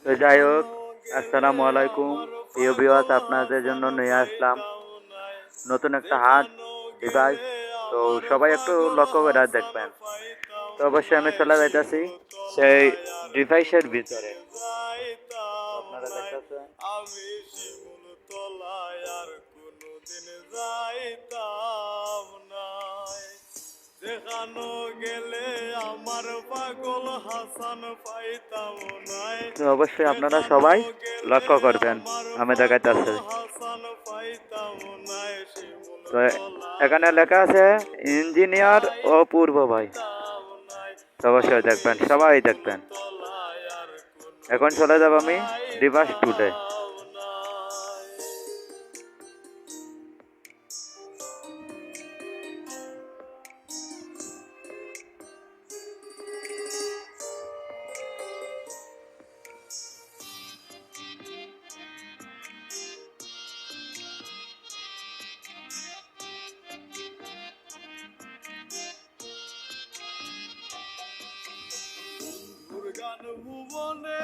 তো যাই হোক, আসসালামু আলাইকুম প্রিয় ভিউয়ার্স, আপনাদের জন্য নিয়ে আসলাম নতুন একটা হার্ট ডিভাইস। তো সবাই একটু লক্ষ্য করে দেখবেন। তো অবশ্যই আমি চলে যাইতেছি সেই ডিভাইসের ভিতরে। আপনারা দেখতেছেন আমি শিমুল তলায় আর কোনদিন যাইতাম নাই, দেখানো গেলে আমার পাগল হাসান পাইতাম নাই, তো অবশ্যই আপনারা দেখানো সবাই গেলে লক্ষ্য করবেন। আমার আমি পাগল দেখাইতেছি। হাসান পাইতাম নাই, শিমুল তো তলায় এখানে আর লেখা আছে কোনদিন ইঞ্জিনিয়ার ও পূর্ব ভাই। যাইতাম নাই, তো অবশ্যই আমি দেখবেন, সবাই শিমুল দেখবেন। তলায় আর এখন কোনদিন চলে যাব আমি ডিভাইস টুডে। যাইতাম নাই। গান ভুবনে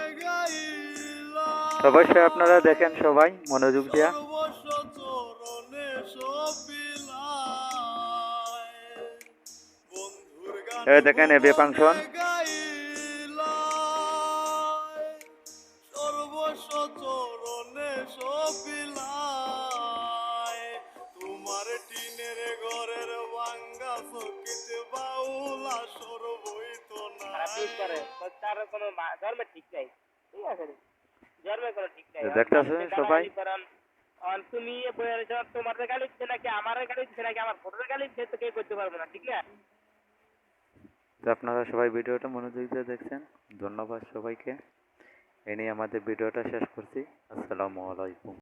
তো অবশ্যই আপনারা গাইলাম, দেখেন সবাই মনোযোগ দিয়া। সর্বস্ব চরণে সবিলায়, বন্ধুর গান এই দেখেন এবি ভুবনে ফাংশন। গাইলাম, সর্বস্ব চরণে সবিলায়, তোমার টিনের ঘরের ভাঙ্গা চকিতে বাউলা সর বইতো নাই। দেখতেছেন সবাই। তো আপনারা সবাই ভিডিওটা মনোযোগ দিয়ে দেখছেন। ধন্যবাদ সবাইকে। এ নিয়ে আমাদের ভিডিওটা শেষ করছি। আসসালামু আলাইকুম।